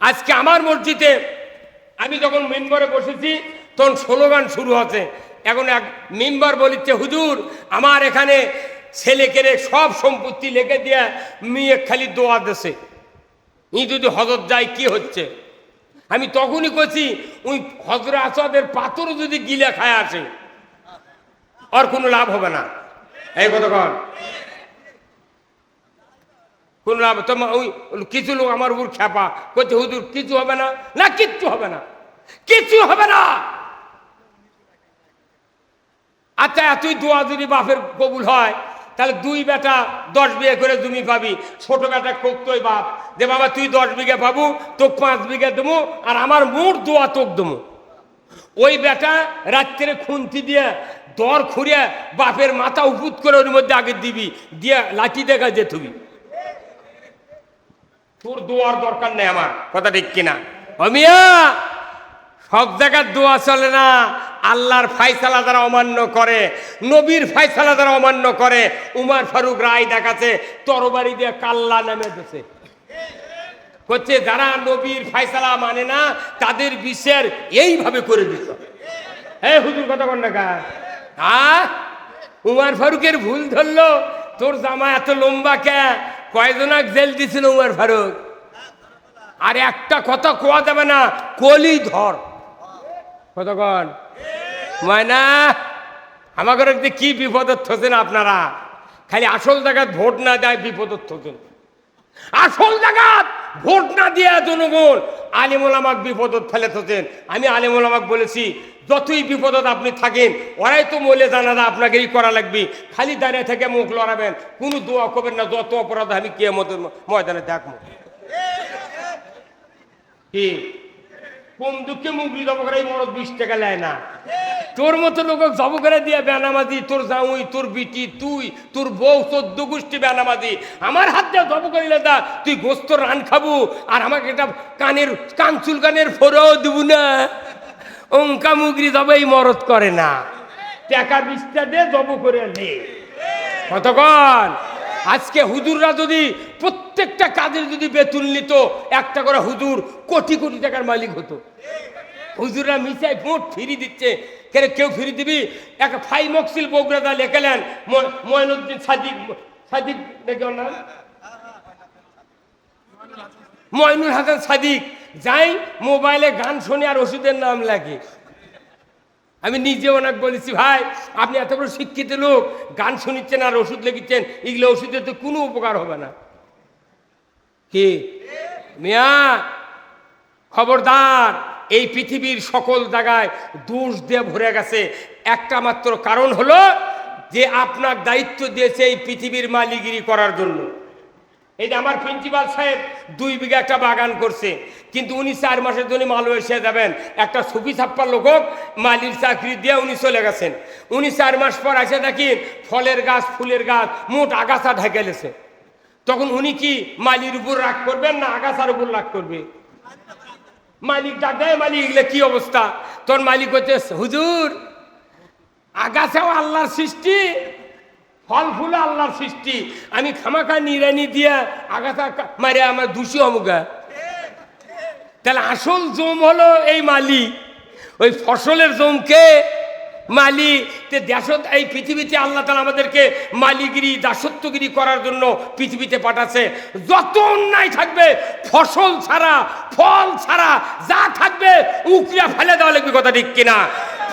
আজকে আমার মসজিদে আমি যখন মেম্বারে বসেছি তখন স্লোগান শুরু হচ্ছে। এখন এক মেম্বার বলিচ্ছে, হুজুর আমার এখানে ছেলেকেরে সব সম্পত্তি লিখে দিয়ে মেয়ে খালি দোয়া দেশে, ই যদি হজরত যায় কি হচ্ছে। আমি তখনই করছি, ওই হজরে আসাদের পাথরও যদি গিলে খায় আসে আর কোনো লাভ হবে না। এই কথা কর, কোন লাভ। তোমার ওই কিছু লোক আমার উপর খ্যাপা করছে, হুজুর কিছু হবে না, না কিচ্ছু হবে না, কিচ্ছু হবে না। আচ্ছা তুই দোয়া যদি বাপের কবুল হয় তাহলে 2 বেটা 10 বিঘা করে জমি পাবি। ছোট বেটা কোকতই বাপ যে বাবা তুই 10 বিঘা পাবো, তোকে 5 বিঘা দেবো, আর আমার মোট দোয়া তোক দেবো। ওই বেটা রাত্রে খুন্তি দিয়ে দর খুঁড়িয়ে বাপের মাথা উপুত করে ওর মধ্যে আগে দিবি, দিয়ে লাঠি দেখা যে তুমি, তোর দোয়ার দরকার নেই। আমার কথা ঠিক কিনা? অমিয়া সব জায়গার দোয়া চলে না। আল্লাহর ফায়সালা যারা অমান্য করে, নবীর ফায়সালা যারা অমান্য করে, উমর ফারুক রায় দেখাচ্ছে তরবারি দিয়ে কাল্লা নামে দিয়েছে, করছে যারা নবীর ফায়সালা মানে না তাদের বিচার এইভাবে করে দিত। হ্যাঁ হুজুর কথা কন না গা। উমর ফারুকের ভুল ধরলো, তোর জামা এত লম্বা কে, কয়জনাক জেল দিছিল উমর ফারুক। আর একটা কথা কোয়া যাবে না, কলি ধর কতক্ষণ ময়না আমাকে কি বিপদত থছেন আপনারা। খালি আসল জায়গায় ভোট না দেয় বিপদত থছেন, আসল জায়গায় ভোট না দিয়ে জনগণ আলিমুল আমাক বিপদত ফেলে থছেন। আমি আলিমুল আমাক বলেছি যতই বিপদত আপনি থাকেন, ওরাই তো মলে জানারা আপনাকেই করা লাগবে। খালি দাঁড়িয়ে থেকে মুখ লড়াবেন, কোনো দোয়া করবেন না। যত অপরাধ আমি কিয়ামতের ময়দানে দেখবো। কি কোন দুঃখে মুগলি জব করে মরদ 20 টাকা নেয় না। তোর মতো লোক জব করে দিয়ে বেনামাজি, তোর জাউই, তোর বিটি, তুই, তোর বউ, 14 গোষ্ঠী বেনামাজি আমার হাত দিয়ে জব করিলে দা তুই গোস্ত রান খাবো, আর আমাকে এটা কানচুল কানের ফোরাও দেব না। অঙ্কা মুগরি জব এই মরদ করে না, টাকা 20টা দে জব করে নে। কতক্ষণ আজকে হুজুররা যদি প্রত্যেকটা কাজের যদি বেতন নিত, একটা করে হুজুর কোটি কোটি টাকার মালিক হতো। হুজুররা মিশাই ভোট ফিরি দিচ্ছে, কেউ ফিরি দিবি। এক ফাই মকসিল বগুড়া লেখেলেন ময়নুদ্দিন সাদিক, সাদিক দেখে না, ময়নুল হাসান সাদিক, যাই মোবাইলে গান শুনে আর ওষুধের নাম লাগে। আমি নিজে অনেক বলেছি, ভাই আপনি এত বড় শিক্ষিত লোক, গান শুনিচ্ছেন আর ওষুধ লেগেছেন, এগুলো ওষুধের তো কোনো উপকার হবে না। কি মিয়া খবরদার, এই পৃথিবীর সকল জায়গায় দোষ দিয়ে ভরে গেছে। একটা মাত্র কারণ হলো যে আপনার দায়িত্ব দিয়েছে এই পৃথিবীর মালিগিরি করার জন্য। এই যে আমার প্রিন্সিপাল সাহেব 2 বিঘা একটা বাগান করছে, কিন্তু উনি 4 মাসের জন্য মালয়েশিয়া যাবেন। একটা সুফি ছাপ্পার লোক মালির চাকরি দিয়ে উনি চলে গেছেন। উনি 4 মাস পর এসে দেখি ফলের গাছ, ফুলের গাছ, মোট আগাছা ঢেকে গেছে। তখন উনি কি মালির উপর রাগ করবেন না আগাছার উপর রাগ করবে? মালিক ডাক দেয়, মালিক এগুলো কি অবস্থা? তোর মালিক হচ্ছে, হুজুর আগাছাও আল্লাহর সৃষ্টি, ফল ফুল আল্লাহর সৃষ্টি, আমি খামাখা নিরানি দিয়া আগাছা মারে আমার দোষী অমুগা। তাহলে আসল জম হলো এই মালি, ওই ফসলের জমকে মালি। দেশত এই পৃথিবীতে আল্লাহ তাআলা আমাদেরকে মালিগিরি দাসত্বগিরি করার জন্য পৃথিবীতে পাঠাচ্ছে। যত অন্যায় থাকবে, ফসল ছাড়া ফল ছাড়া যা থাকবে উকড়িয়া ফেলে দেওয়া লাগবে। কথা ঠিক কিনা?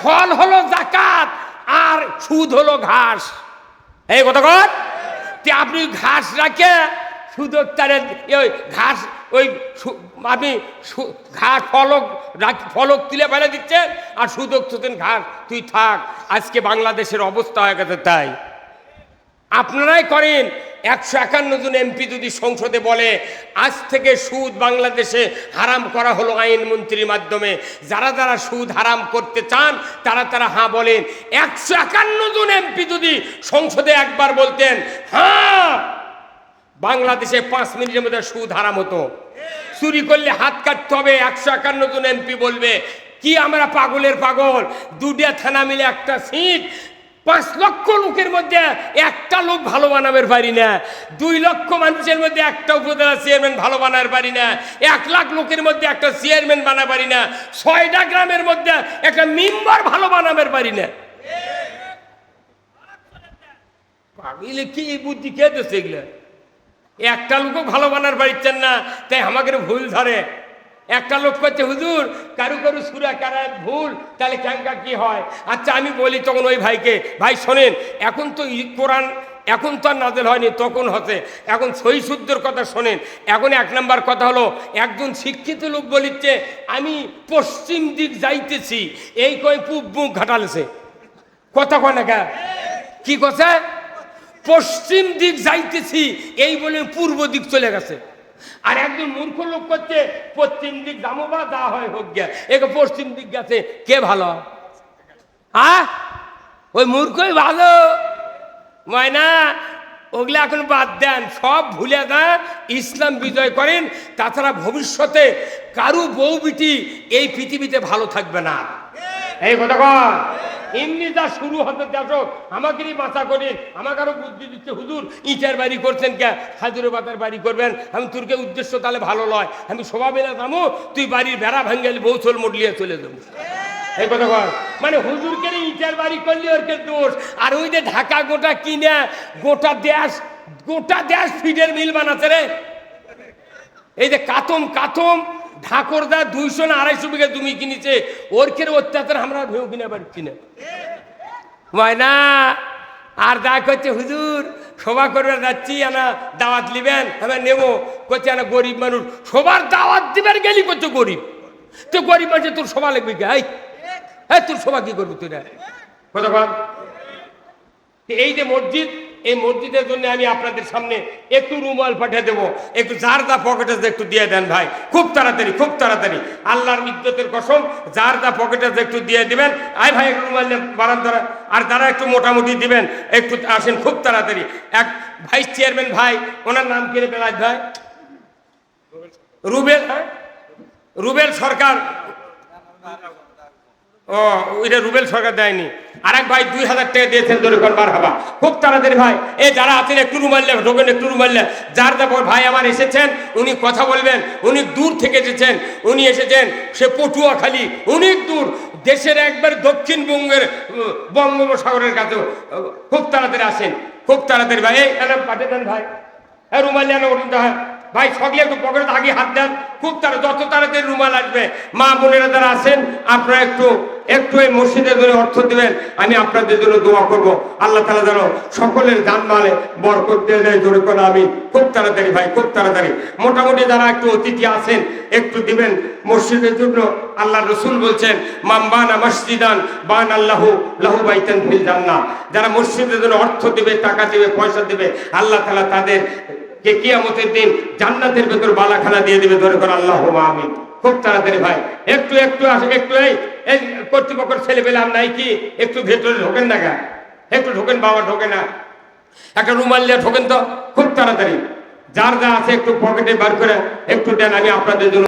ফল হলো যাকাত আর সুদ হলো ঘাস। এই কথা কর, আপনি ঘাস রাখে সুদক তারে ওই ঘাস, ওই আপনি ঘাস ফলক তুলে ফেলে দিচ্ছেন আর সুদক তুতেন ঘাস, তুই থাক। আজকে বাংলাদেশের অবস্থা হয়ে গেছে তাই। আপনারাই করেন। 151 জন এমপি যদি সংসদে বলে আজ থেকে সুদ বাংলাদেশে হারাম করা হলো আইন মন্ত্রীর মাধ্যমে, যারা যারা সুদ হারাম করতে চান তারা হ্যাঁ বলেন। 151 জন এমপি যদি সংসদে একবার বলতেন হ্যাঁ, বাংলাদেশে 5 মিনিটের মধ্যে সুদ হারাম হতো। চুরি করলে হাত কাটতে হবে, 151 জন এমপি বলবে। কি আমরা পাগলের পাগল, 2টা থানা মিলে একটা সিট, 5 লক্ষ লোকের মধ্যে একটা লোক ভালো বানাবার পারি না, 2 লক্ষ মানুষের মধ্যে একটা উপজেলা চেয়ারম্যান ভালো বানাবার পারি না, 1 লাখ লোকের মধ্যে একটা চেয়ারম্যান বানাতে পারি না, 6টা গ্রামের মধ্যে একটা মেম্বার ভালো বানাবার পারি না। পাগলে কি এই বুদ্ধি কে দিচ্ছে এগুলা? একটা লোকও ভালো বানার পারছেন না, তাই আমাকে ভুল ধরে। একটা লোক করছে হুজুর কারু কারু সুরা কারা ভুল, তাহলে ক্যাঙ্কা কি হয়? আচ্ছা আমি বলি তখন ওই ভাইকে, ভাই শোনেন, এখন তো কোরআন এখন তো আর নাজেল হয়নি, তখন হতে, এখন সহি শুদ্ধর কথা শোনেন। এখন 1 নাম্বার কথা হলো, একজন শিক্ষিত লোক বলিচ্ছে আমি পশ্চিম দিক যাইতেছি, এই কয় পূব মুখ ঘাটালেছে। কথা কয় না কে? কি কথা? পশ্চিম দিক যাইতেছি এই বলে পূর্ব দিক চলে গেছে। আর একজন মূর্খ লোক করছে পশ্চিম দিক যাবো বা যা হয় হোক গে, একে পশ্চিম দিক গেছে, কে ভালো? হ্যাঁ, ওই মূর্খই ভালো। ময়না ওগুলা এখন বাদ দেন, সব ভুলে দেন, ইসলাম বিজয় করেন। তাছাড়া ভবিষ্যতে কারু বউ বিটি এই পৃথিবীতে ভালো থাকবে না। এই কথা কর, এমনি যা শুরু হতে দেখো আমাকেই বাঁচা করেন। আমাকে আরো বুদ্ধি দিচ্ছে, হুজুর ইটের বাড়ি করছেন কে, খাজুরের পাতার বাড়ি করবেন। আমি তোরকে উদ্দেশ্য তাহলে ভালো নয়, আমি সবাই বেলা যাবো, তুই বাড়ির বেড়া ভাঙ্গালি বউ চল মডলিয়ে চলে যাবো। এই কথা কর, মানে হুজুরকে ইটের বাড়ি করলে ওর কে দোষ। আর ওই যে ঢাকা গোটা কিনে গোটা দেশ ফিডের মিল বানাচ্ছে রে। এই যে কাতম ঠাকুরদা 200 না 250 বিঘা জমি কিনেছে, ওর কেন অত্যাচার আমরা ভেউ কিনে পারছি না। ময়না আর দা করছে হুজুর সভা করবে যাচ্ছি, আনা দাওয়াত নিবেন, আমার নেবো। করছে না গরিব মানুষ, সবার দাওয়াত দিবেন গেলি করছো গরিব, তো গরিব মানুষ তোর সভা লাগবে কি? তোর সভা কি করবি তুই? কথা বল। এই যে মসজিদ, এই মসজিদের জন্য আমি আপনাদের সামনে একটু রুমাল পাঠিয়ে দেবো, একটু যার যা পকেটে একটু দিয়ে দেন ভাই, খুব তাড়াতাড়ি খুব তাড়াতাড়ি, আল্লাহর ইজ্জতের কসম, যার যা পকেটে একটু দিয়ে দিবেন। আয় ভাই একটু রুমাল বাড়ান তারা, আর যারা একটু মোটামুটি দিবেন একটু আসেন খুব তাড়াতাড়ি। এক ভাইস চেয়ারম্যান ভাই, ওনার নাম কি রে বেলায় ভাই? রুবেল। হ্যাঁ, রুবেল সরকার। ও ওইটা রুবেল সরকার দেয়নি, আরেক ভাই 2000 টাকা দিয়েছেন, দরিকন বার হবা খুব তাড়াতাড়ি ভাই। এই যারা আছেন একটু রুমাল্লে ঢোকেন, একটু রুমাল্লে। যার যার ভাই আমার এসেছেন, উনি কথা বলবেন, উনি দূর থেকে এসেছেন, উনি এসেছেন সে পটুয়াখালী, অনেক দূর দেশের একবার দক্ষিণবঙ্গের বঙ্গোপসাগরের কাছেও। খুব তাড়াতাড়ি আসেন, খুব তাড়াতাড়ি ভাই। এই পাঠিয়ে দেন ভাই, হ্যাঁ রুমাল্লে ভাই, সকলে একটু পকেটে আগে হাত দেন, খুব যত তাড়াতাড়ি রুমাল আসবে। মা বোনেরা যারা আছেন আপনারা একটু এই মসজিদের জন্য অর্থ দিবেন, আমি আপনাদের জন্য দোয়া করব। আল্লাহ তাআলা যেন সকলের জানমালে বরকত দিয়ে দেয়, জোরে করে আমি। খুব তাড়াতাড়ি ভাই, খুব তাড়াতাড়ি। মোটামুটি যারা একটু অতিথি আছেন একটু দিবেন মসজিদের জন্য। আল্লাহ রসুল বলছেন মান বানা মসজিদান বানা আল্লাহু লাহু বাইতান ফিল জান্নাহ। যারা মসজিদের জন্য অর্থ দিবে, টাকা দিবে, পয়সা দিবে, আল্লাহ তাআলা তাদের কে কিয়ামতের দিন জান্নাতের ভেতর বালাখানা দিয়ে দিবে, ধরে করে আল্লাহুম্মা আমিন। খুব তাড়াতাড়ি ভাই, একটু আসে, একটু এই কর্তৃপক্ষের ছেলে পেলে আর নাই কি, একটু ভেতরে ঢোকেন না গা, একটু ঢোকেন বাবা, ঢোকে না, একটা রুমাল দিয়ে ঢোকেন তো, খুব তাড়াতাড়ি। যার যা আছে একটু পকেটে বার করে একটু দেন, আমি আপনাদের জন্য